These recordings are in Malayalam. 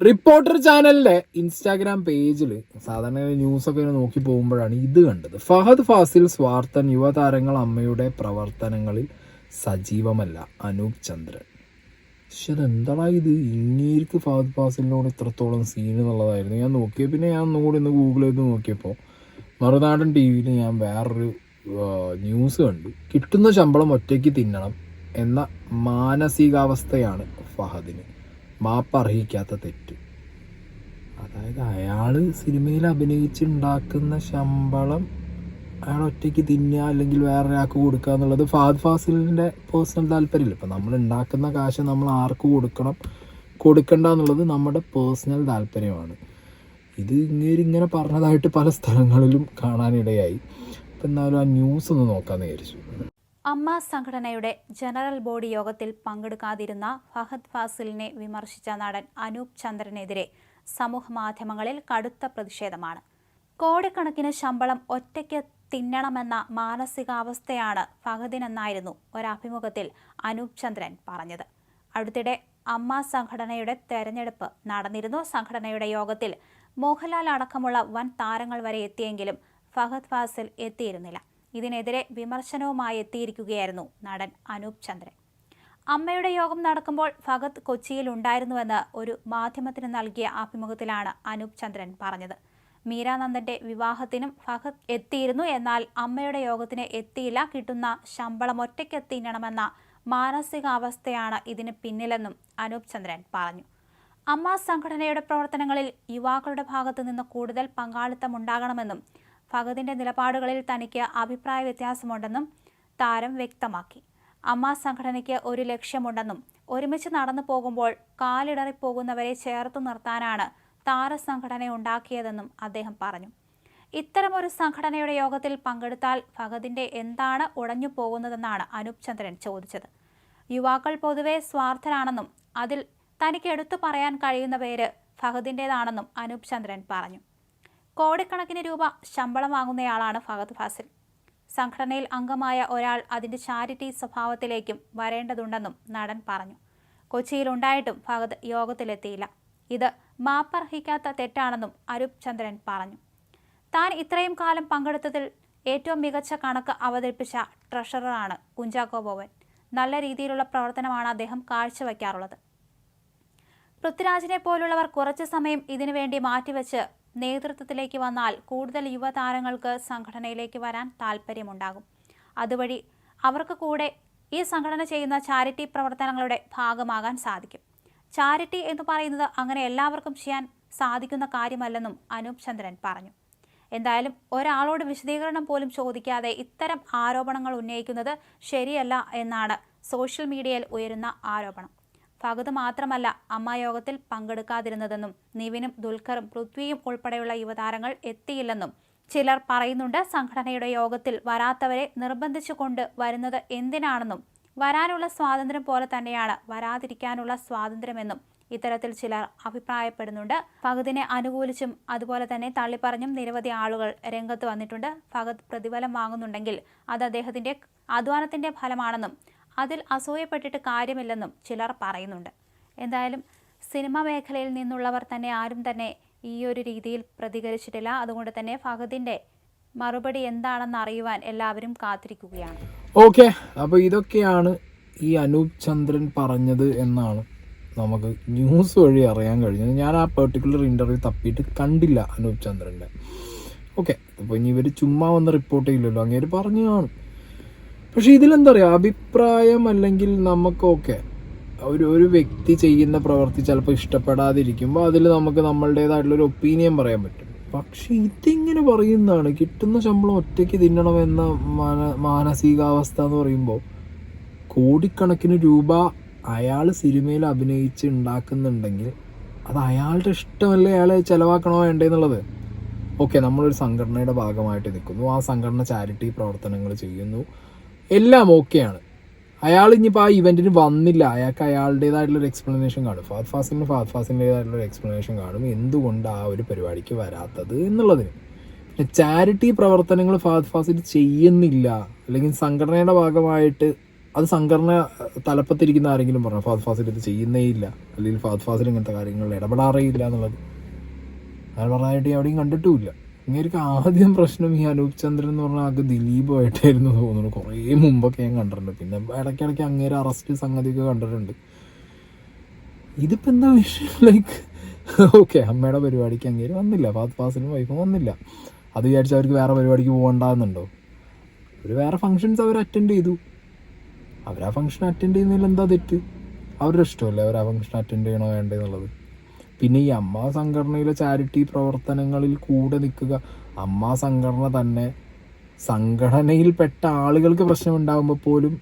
റിപ്പോർട്ടർ ചാനലിന്റെ ഇൻസ്റ്റാഗ്രാം പേജിൽ സാധാരണ ന്യൂസൊക്കെ നോക്കി പോകുമ്പോഴാണ് ഇത് കണ്ടത്. ഫഹദ് ഫാസിൽ സ്വാർത്ഥൻ, യുവതാരങ്ങൾ അമ്മയുടെ പ്രവർത്തനങ്ങളിൽ സജീവമല്ല, അനൂപ് ചന്ദ്രൻ. പക്ഷെ അതെന്താ ഇത്, ഇങ്ങേർക്ക് ഫഹദ് ഫാസിലിനോട് ഇത്രത്തോളം സീൻ എന്നുള്ളതായിരുന്നു ഞാൻ നോക്കിയത്. പിന്നെ ഞാൻ ഒന്നുകൂടി ഇന്ന് ഗൂഗിൾ ചെയ്ത് നോക്കിയപ്പോൾ മറുനാടൻ ടി വിയിൽ ഞാൻ വേറൊരു ന്യൂസ് കണ്ടു. കിട്ടുന്ന ശമ്പളം ഒറ്റയ്ക്ക് തിന്നണം എന്ന മാനസികാവസ്ഥയാണ് ഫഹദിന്, മാപ്പർഹിക്കാത്ത തെറ്റ്. അതായത് അയാൾ സിനിമയിൽ അഭിനയിച്ചുണ്ടാക്കുന്ന ശമ്പളം അയാൾ ഒറ്റയ്ക്ക് തിന്നുക അല്ലെങ്കിൽ വേറൊരാൾക്ക് കൊടുക്കുക എന്നുള്ളത് ഫഹദ് ഫാസിലിൻ്റെ പേഴ്സണൽ താല്പര്യമില്ല. ഇപ്പം നമ്മൾ ഉണ്ടാക്കുന്ന കാശ് നമ്മൾ ആർക്ക് കൊടുക്കണ്ട എന്നുള്ളത് നമ്മുടെ പേഴ്സണൽ താല്പര്യമാണ്. ഇത് ഇങ്ങനെ പറഞ്ഞതായിട്ട് പല സ്ഥലങ്ങളിലും കാണാനിടയായി. അപ്പം എന്നാലും ആ ന്യൂസ് ഒന്ന് നോക്കാമെന്ന് വിചാരിച്ചു. അമ്മ സംഘടനയുടെ ജനറൽ ബോഡി യോഗത്തിൽ പങ്കെടുക്കാതിരുന്ന ഫഹദ് ഫാസിലിനെ വിമർശിച്ച നടൻ അനൂപ് ചന്ദ്രനെതിരെ സമൂഹമാധ്യമങ്ങളിൽ കടുത്ത പ്രതിഷേധമാണ്. കോടിക്കണക്കിന് ശമ്പളം ഒറ്റയ്ക്ക് തിന്നണമെന്ന മാനസികാവസ്ഥയാണ് ഫഹദിനെന്നായിരുന്നു ഒരഭിമുഖത്തിൽ അനൂപ് ചന്ദ്രൻ പറഞ്ഞത്. അടുത്തിടെ അമ്മ സംഘടനയുടെ തെരഞ്ഞെടുപ്പ് നടന്നിരുന്നു. സംഘടനയുടെ യോഗത്തിൽ മോഹൻലാൽ അടക്കമുള്ള വൻ താരങ്ങൾ വരെ എത്തിയെങ്കിലും ഫഹദ് ഫാസിൽ എത്തിയിരുന്നില്ല. ഇതിനെതിരെ വിമർശനവുമായി എത്തിയിരിക്കുകയായിരുന്നു നടൻ അനൂപ് ചന്ദ്രൻ. അമ്മയുടെ യോഗം നടക്കുമ്പോൾ ഫഹദ് കൊച്ചിയിൽ ഉണ്ടായിരുന്നുവെന്ന് ഒരു മാധ്യമത്തിന് നൽകിയ അഭിമുഖത്തിലാണ് അനൂപ് ചന്ദ്രൻ പറഞ്ഞത്. മീരാനന്ദന്റെ വിവാഹത്തിനും ഫഹദ് എത്തിയിരുന്നു, എന്നാൽ അമ്മയുടെ യോഗത്തിന് എത്തിയില്ല. കിട്ടുന്ന ശമ്പളം ഒറ്റയ്ക്ക് തിന്നണമെന്ന മാനസികാവസ്ഥയാണ് ഇതിന് പിന്നിലെന്നും അനൂപ് ചന്ദ്രൻ പറഞ്ഞു. അമ്മ സംഘടനയുടെ പ്രവർത്തനങ്ങളിൽ യുവാക്കളുടെ ഭാഗത്തു നിന്ന് കൂടുതൽ പങ്കാളിത്തമുണ്ടാകണമെന്നും ഫഹദിന്റെ നിലപാടുകളിൽ തനിക്ക് അഭിപ്രായ വ്യത്യാസമുണ്ടെന്നും താരം വ്യക്തമാക്കി. അമ്മ സംഘടനയ്ക്ക് ഒരു ലക്ഷ്യമുണ്ടെന്നും ഒരുമിച്ച് നടന്നു പോകുമ്പോൾ കാലിടറിപ്പോകുന്നവരെ ചേർത്തു നിർത്താനാണ് താരസംഘടന ഉണ്ടാക്കിയതെന്നും അദ്ദേഹം പറഞ്ഞു. ഇത്തരമൊരു സംഘടനയുടെ യോഗത്തിൽ പങ്കെടുത്താൽ ഫഹദിന്റെ എന്താണ് ഉടഞ്ഞു പോകുന്നതെന്നാണ് അനൂപ് ചന്ദ്രൻ ചോദിച്ചത്. യുവാക്കൾ പൊതുവെ സ്വാർത്ഥരാണെന്നും അതിൽ തനിക്ക് എടുത്തു പറയാൻ കഴിയുന്ന പേര് ഫഹദിൻ്റെതാണെന്നും അനൂപ് ചന്ദ്രൻ പറഞ്ഞു. കോടിക്കണക്കിന് രൂപ ശമ്പളം വാങ്ങുന്നയാളാണ് ഫഹദ് ഫാസിൽ. സംഘടനയിൽ അംഗമായ ഒരാൾ അതിൻ്റെ ചാരിറ്റി സ്വഭാവത്തിലേക്കും വരേണ്ടതുണ്ടെന്നും നടൻ പറഞ്ഞു. കൊച്ചിയിലുണ്ടായിട്ടും ഫഹദ് യോഗത്തിലെത്തിയില്ല. ഇത് മാപ്പർഹിക്കാത്ത തെറ്റാണെന്നും അനൂപ് ചന്ദ്രൻ പറഞ്ഞു. താൻ ഇത്രയും കാലം പങ്കെടുത്തതിൽ ഏറ്റവും മികച്ച കണക്ക് അവതരിപ്പിച്ച ട്രഷററാണ് കുഞ്ചാക്കോ ബോബൻ. നല്ല രീതിയിലുള്ള പ്രവർത്തനമാണ് അദ്ദേഹം കാഴ്ചവെക്കാറുള്ളത്. പൃഥ്വിരാജിനെ പോലുള്ളവർ കുറച്ചു സമയം ഇതിനു വേണ്ടി മാറ്റിവെച്ച് നേതൃത്വത്തിലേക്ക് വന്നാൽ കൂടുതൽ യുവതാരങ്ങൾക്ക് സംഘടനയിലേക്ക് വരാൻ താല്പര്യമുണ്ടാകും. അതുവഴി അവർക്ക് കൂടെ ഈ സംഘടന ചെയ്യുന്ന ചാരിറ്റി പ്രവർത്തനങ്ങളുടെ ഭാഗമാകാൻ സാധിക്കും. ചാരിറ്റി എന്ന് പറയുന്നത് അങ്ങനെ എല്ലാവർക്കും ചെയ്യാൻ സാധിക്കുന്ന കാര്യമല്ലെന്നും അനൂപ് ചന്ദ്രൻ പറഞ്ഞു. എന്തായാലും ഒരാളോട് വിശദീകരണം പോലും ചോദിക്കാതെ ഇത്തരം ആരോപണങ്ങൾ ഉന്നയിക്കുന്നത് ശരിയല്ല എന്നാണ് സോഷ്യൽ മീഡിയയിൽ ഉയരുന്ന ആരോപണം. ഫഹദ് മാത്രമല്ല അമ്മ യോഗത്തിൽ പങ്കെടുക്കാതിരുന്നതെന്നും നിവിനും ദുൽഖറും പൃഥ്വിയും ഉൾപ്പെടെയുള്ള യുവതാരങ്ങൾ എത്തിയില്ലെന്നും ചിലർ പറയുന്നുണ്ട്. സംഘടനയുടെ യോഗത്തിൽ വരാത്തവരെ നിർബന്ധിച്ചു കൊണ്ട് വരുന്നത് എന്തിനാണെന്നും വരാനുള്ള സ്വാതന്ത്ര്യം പോലെ തന്നെയാണ് വരാതിരിക്കാനുള്ള സ്വാതന്ത്ര്യമെന്നും ഇത്തരത്തിൽ ചിലർ അഭിപ്രായപ്പെടുന്നുണ്ട്. ഫഹദിനെ അനുകൂലിച്ചും അതുപോലെ തന്നെ തള്ളിപ്പറഞ്ഞും നിരവധി ആളുകൾ രംഗത്ത് വന്നിട്ടുണ്ട്. ഫഹദ് പ്രതിഫലം വാങ്ങുന്നുണ്ടെങ്കിൽ അത് അദ്ദേഹത്തിന്റെ അധ്വാനത്തിന്റെ ഫലമാണെന്നും അതിൽ അസൂയപ്പെട്ടിട്ട് കാര്യമില്ലെന്നും ചിലർ പറയുന്നുണ്ട്. എന്തായാലും സിനിമാ മേഖലയിൽ നിന്നുള്ളവർ തന്നെ ആരും തന്നെ ഈ ഒരു രീതിയിൽ പ്രതികരിച്ചിട്ടില്ല. അതുകൊണ്ട് തന്നെ ഫഹദിന്റെ മറുപടി എന്താണെന്ന് അറിയുവാൻ എല്ലാവരും കാത്തിരിക്കുകയാണ്. ഓക്കെ, അപ്പോൾ ഇതൊക്കെയാണ് ഈ അനൂപ് ചന്ദ്രൻ പറഞ്ഞത് എന്നാണ് നമുക്ക് ന്യൂസ് വഴി അറിയാൻ കഴിഞ്ഞത്. ഞാൻ ആ പെർട്ടിക്കുലർ ഇൻ്റർവ്യൂ തപ്പിയിട്ട് കണ്ടില്ല അനൂപ് ചന്ദ്രൻ്റെ. ഓക്കെ, അപ്പോൾ ഇനി ഇവർ ചുമ്മാ വന്ന് റിപ്പോർട്ട് ചെയ്യില്ലല്ലോ, അങ്ങേര് പറഞ്ഞു കാണും. പക്ഷെ ഇതിലെന്താ പറയുക, അഭിപ്രായം അല്ലെങ്കിൽ നമുക്കൊക്കെ ഒരു വ്യക്തി ചെയ്യുന്ന പ്രവൃത്തി ചിലപ്പോൾ ഇഷ്ടപ്പെടാതിരിക്കുമ്പോൾ അതിൽ നമുക്ക് നമ്മളുടേതായിട്ടുള്ളൊരു ഒപ്പീനിയൻ പറയാൻ പറ്റും. പക്ഷെ ഇതിങ്ങനെ പറയുന്നതാണ് കിട്ടുന്ന ശമ്പളം ഒറ്റയ്ക്ക് തിന്നണമെന്ന മാനസികാവസ്ഥ എന്ന് പറയുമ്പോൾ കോടിക്കണക്കിന് രൂപ അയാൾ സിനിമയിൽ അഭിനയിച്ച് ഉണ്ടാക്കുന്നുണ്ടെങ്കിൽ അത് അയാളുടെ ഇഷ്ടമല്ലേ അയാൾ ചിലവാക്കണോ വേണ്ടതെന്നുള്ളത്. ഓക്കെ, നമ്മളൊരു സംഘടനയുടെ ഭാഗമായിട്ട് നിൽക്കുന്നു, ആ സംഘടന ചാരിറ്റി പ്രവർത്തനങ്ങൾ ചെയ്യുന്നു, എല്ലാം ഓക്കെയാണ്. അയാൾ ഇനിയിപ്പോൾ ആ ഇവൻറ്റിന് വന്നില്ല, അയാൾക്ക് അയാളുടേതായിട്ടുള്ളൊരു എക്സ്പ്ലനേഷൻ കാണും. ഫഹദ് ഫാസിലിൻ്റെതായിട്ടുള്ളൊരു എക്സ്പ്ലനേഷൻ കാണും എന്തുകൊണ്ട് ആ ഒരു പരിപാടിക്ക് വരാത്തത് എന്നുള്ളതിന്. പിന്നെ ചാരിറ്റി പ്രവർത്തനങ്ങൾ ഫഹദ് ഫാസിൽ ചെയ്യുന്നില്ല അല്ലെങ്കിൽ സംഘടനയുടെ ഭാഗമായിട്ട് അത് സംഘടന തലപ്പത്തിരിക്കുന്ന ആരെങ്കിലും പറഞ്ഞു ഫഹദ് ഫാസിൽ ഇത് ചെയ്യുന്നേ ഇല്ല, അല്ലെങ്കിൽ ഫഹദ് ഫാസിൽ ഇങ്ങനത്തെ കാര്യങ്ങളിൽ ഇടപെടാറേ ഇല്ല എന്നുള്ളത്? അത് പറഞ്ഞായിട്ട് എവിടെയും കണ്ടിട്ടുമില്ല. ഇങ്ങനെ ആദ്യം പ്രശ്നം ഈ അനൂപ് ചന്ദ്രൻ എന്ന് പറഞ്ഞാൽ ആകെ ദിലീപുമായിട്ടായിരുന്നു തോന്നുന്നു. കുറേ മുമ്പൊക്കെ ഞാൻ കണ്ടിട്ടുണ്ട്. പിന്നെ ഇടയ്ക്കിടയ്ക്ക് അങ്ങേരെ അറസ്റ്റ് സംഗതിയൊക്കെ കണ്ടിട്ടുണ്ട്. ഇതിപ്പോൾ എന്താ വിഷയം? ലൈക്ക് ഓക്കെ, അമ്മയുടെ പരിപാടിക്ക് അങ്ങേര് വന്നില്ല, ഫഹദ് ഫാസിലും വൈഫും വന്നില്ല. അത് വിചാരിച്ച് അവർക്ക് വേറെ പരിപാടിക്ക് പോകണ്ടെന്നുണ്ടോ? അവർ വേറെ ഫങ്ഷൻസ് അവർ അറ്റൻഡ് ചെയ്തു. അവർ ആ ഫംഗ്ഷൻ അറ്റൻഡ് ചെയ്യുന്നതിൽ എന്താ തെറ്റ്? അവരുടെ ഇഷ്ടമല്ലേ അവർ ആ ഫംഗ്ഷൻ അറ്റൻഡ് ചെയ്യണോ വേണ്ടെന്നുള്ളത്. പിന്നെ ഈ അമ്മ സംഘടനയിലെ ചാരിറ്റി പ്രവർത്തനങ്ങളിൽ കൂടെ നിൽക്കുക, അമ്മ സംഘടന തന്നെ സംഘടനയിൽപ്പെട്ട ആളുകൾക്ക് പ്രശ്നം ഉണ്ടാകുമ്പോൾ പോലും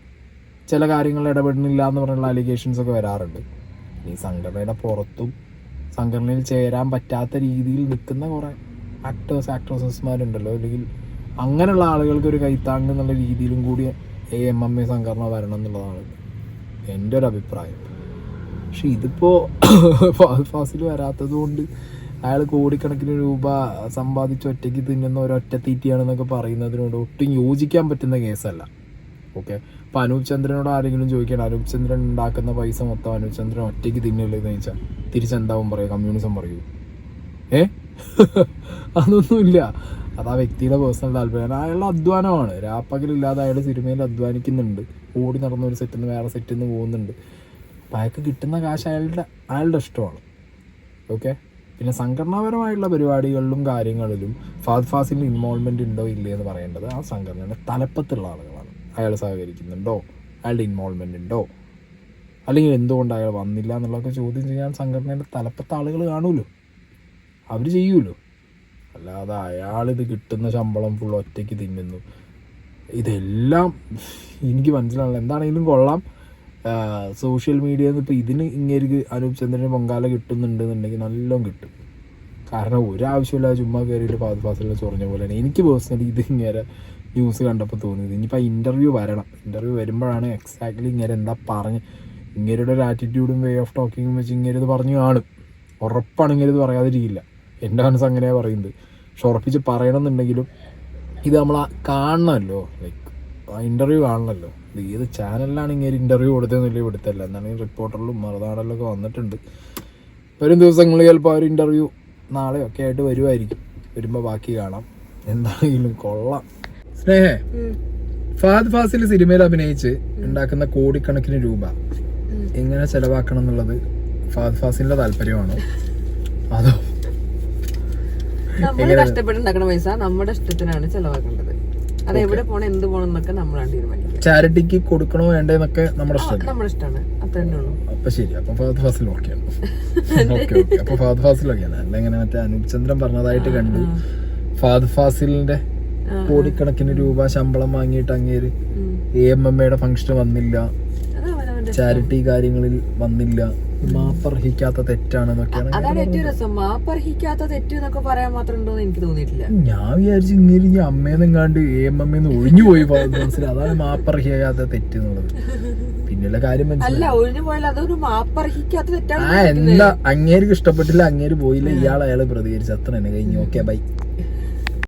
ചില കാര്യങ്ങൾ ഇടപെടുന്നില്ല എന്ന് പറഞ്ഞുള്ള അലിഗേഷൻസ് ഒക്കെ വരാറുണ്ട്. ഈ സംഘടനയുടെ പുറത്തും സംഘടനയിൽ ചേരാൻ പറ്റാത്ത രീതിയിൽ നിൽക്കുന്ന കുറേ ആക്ട്രസസ്മാരുണ്ടല്ലോ, അല്ലെങ്കിൽ അങ്ങനെയുള്ള ആളുകൾക്ക് ഒരു കൈത്താങ് എന്നുള്ള രീതിയിലും കൂടി AMMA സംഘടന വരണം എന്നുള്ളതാണ് എൻ്റെ ഒരു അഭിപ്രായം. പക്ഷെ ഇതിപ്പോൾ ഫഹദ് ഫാസിൽ വരാത്തത് കൊണ്ട് അയാൾ കോടിക്കണക്കിന് രൂപ സമ്പാദിച്ച് ഒറ്റയ്ക്ക് തിന്നുന്ന ഒരൊറ്റ തീറ്റിയാണെന്നൊക്കെ പറയുന്നതിനോട് ഒട്ടും യോജിക്കാൻ പറ്റുന്ന കേസല്ല. ഓക്കെ, അപ്പോൾ അനൂപ് ചന്ദ്രനോട് ആരെങ്കിലും ചോദിക്കണം, അനൂപ് ചന്ദ്രൻ ഉണ്ടാക്കുന്ന പൈസ മൊത്തം അനൂപ് ചന്ദ്രൻ ഒറ്റയ്ക്ക് തിന്നില്ലെന്ന് ചോദിച്ചാൽ തിരിച്ചെന്താവും പറയുക? കമ്മ്യൂണിസം പറയൂ? അതൊന്നുമില്ല. അത് ആ വ്യക്തിയുടെ പേഴ്സണൽ താല്പര്യം, അയാളുടെ അധ്വാനമാണ്. രാപ്പകലില്ലാതെ അയാൾ സിനിമയിൽ അധ്വാനിക്കുന്നുണ്ട്, ഓടി നടന്ന ഒരു സെറ്റിൽ നിന്ന് വേറെ സെറ്റിൽ നിന്ന് പോകുന്നുണ്ട്. അപ്പം അയാൾക്ക് കിട്ടുന്ന കാശ് അയാളുടെ ഇഷ്ടമാണ്. ഓക്കെ, പിന്നെ സംഘടനാപരമായിട്ടുള്ള പരിപാടികളിലും കാര്യങ്ങളിലും ഫഹദ് ഫാസിലിന് ഇൻവോൾവ്മെൻറ്റ് ഉണ്ടോ ഇല്ലേ എന്ന് പറയേണ്ടത് ആ സംഘടനയുടെ തലപ്പത്തുള്ള ആളുകളാണ്. അയാൾ സഹകരിക്കുന്നുണ്ടോ, അയാളുടെ ഇൻവോൾവ്മെൻ്റ് ഉണ്ടോ, അല്ലെങ്കിൽ എന്തുകൊണ്ട് അയാൾ വന്നില്ല എന്നുള്ളതൊക്കെ ചോദ്യം ചെയ്യാൻ സംഘടനയുടെ തലപ്പത്തെ ആളുകൾ കാണുമല്ലോ, അവർ ചെയ്യുമല്ലോ. അല്ലാതെ അയാളിത് കിട്ടുന്ന ശമ്പളം ഫുൾ ഒറ്റയ്ക്ക് തിന്നുന്നു, ഇതെല്ലാം എനിക്ക് മനസ്സിലാവില്ല. എന്താണെങ്കിലും കൊള്ളാം. സോഷ്യൽ മീഡിയയിൽ നിന്ന് ഇപ്പോൾ ഇതിന് ഇങ്ങേക്ക് അനൂപ് ചന്ദ്രന് പൊങ്കാല കിട്ടുന്നുണ്ടെന്നുണ്ടെങ്കിൽ നല്ലോണം കിട്ടും. കാരണം ഒരാവശ്യമില്ല ചുമ്മാ കയറിയിട്ട് ഫഹദ് ഫാസിലിനെ ചൊറിഞ്ഞ പോലെയാണ് എനിക്ക് പേഴ്സണലി ഇത് ഇങ്ങനെ ന്യൂസ് കണ്ടപ്പോൾ തോന്നിയത്. ഇനിയിപ്പോൾ ഇൻ്റർവ്യൂ വരണം, ഇൻ്റർവ്യൂ വരുമ്പോഴാണ് എക്സാക്ട്ലി ഇങ്ങനെ എന്താ പറഞ്ഞ്, ഇങ്ങേരുടെ ഒരു ആറ്റിറ്റ്യൂഡും വേ ഓഫ് ടോക്കിങ്ങും വെച്ച് ഇങ്ങനെ ഇത് പറഞ്ഞു കാണും. ഉറപ്പാണ് ഇങ്ങനെ ഇത് പറയാതിരിക്കില്ല. എൻ്റെ മനസ്സ് അങ്ങനെയാണ് പറയുന്നത്. പക്ഷെ ഉറപ്പിച്ച് പറയണമെന്നുണ്ടെങ്കിലും ഇത് നമ്മൾ കാണണമല്ലോ, ലൈക്ക് ആ ഇൻ്റർവ്യൂ കാണണമല്ലോ. ഇത് ഏത് ചാനലിലാണ് ഇങ്ങനെ ഇൻ്റർവ്യൂ കൊടുത്തതെന്നില്ല ഇവിടുത്തല്ല, എന്താണ് റിപ്പോർട്ടറിലും മറുനാടലിലൊക്കെ വന്നിട്ടുണ്ട്. വരും ദിവസങ്ങളിൽ ചിലപ്പോൾ ആ ഒരു ഇൻ്റർവ്യൂ നാളെയൊക്കെ ആയിട്ട് വരുമായിരിക്കും. വരുമ്പോൾ ബാക്കി കാണാം. എന്താണെങ്കിലും കൊള്ളാം. സ്നേഹേ, ഫഹദ് ഫാസിൽ സിനിമയിൽ അഭിനയിച്ച് ഉണ്ടാക്കുന്ന കോടിക്കണക്കിന് രൂപ എങ്ങനെ ചെലവാക്കണം എന്നുള്ളത് ഫഹദ് ഫാസിലിന്റെ താല്പര്യമാണോ അതോ നമ്മൾ കഷ്ടപ്പെട്ടുണ്ടാക്കുന്ന പൈസ നമ്മുടെ ഇഷ്ടത്തിനാണ് ചെലവാക്കേണ്ടത്. അത് എവിടെ പോണം എന്ത് പോണം എന്നൊക്കെ നമ്മളാണ് തീരുമാനിക്കുന്നത്. ചാരിറ്റിക്ക് കൊടുക്കണോ വേണ്ടേന്നൊക്കെ നമ്മുടെ ഇഷ്ടമാണ്. അത്ര തന്നെ ഉള്ളൂ. അപ്പൊ ശരി, അപ്പൊ ഫഹദ് ഫാസിൽ ഓക്കെയാണ്. അപ്പൊ ഫഹദ് ഫാസിൽ ഓക്കെയാണ്. അല്ലെങ്കിൽ മറ്റേ അനൂപ് ചന്ദ്രൻ പറഞ്ഞതായിട്ട് കണ്ടു, ഫഹദ് ഫാസിലിന്റെ കോടിക്കണക്കിന് രൂപ ശമ്പളം വാങ്ങിയിട്ട് അങ്ങേര് AMMA ഫംഗ്ഷന് വന്നില്ല, ചാരിറ്റി കാര്യങ്ങളിൽ വന്നില്ല, മാപ്പർഹിക്കാത്ത തെറ്റാണെന്നൊക്കെയാണ്. അതാണ് ഏറ്റവും രസം. മാപ്പർഹിക്കാത്ത തെറ്റ് എന്നൊക്കെ പറയാൻ മാത്രം ഉണ്ടോന്ന് എനിക്ക് തോന്നിയിട്ടില്ല. ഞാൻ വിചാരിച്ചു ഇങ്ങനെ ഈ അമ്മേന്നെങ്ങാണ്ട് AMMA ഒഴിഞ്ഞു പോയി മനസ്സിലായി. അതാണ് മാപ്പർഹിക്കാത്ത തെറ്റ് എന്നുള്ളത്. പിന്നെയുള്ള കാര്യം അല്ല, ഒഴിഞ്ഞു പോയാൽ അതൊരു മാപ്പർഹിക്കാത്ത തെറ്റാണ്. എന്താ അങ്ങേർക്ക് ഇഷ്ടപ്പെട്ടില്ല, അങ്ങേര് പോയില്ല, അയാള് പ്രതികരിച്ചു, അത്ര തന്നെ കഴിഞ്ഞു. Okay, by.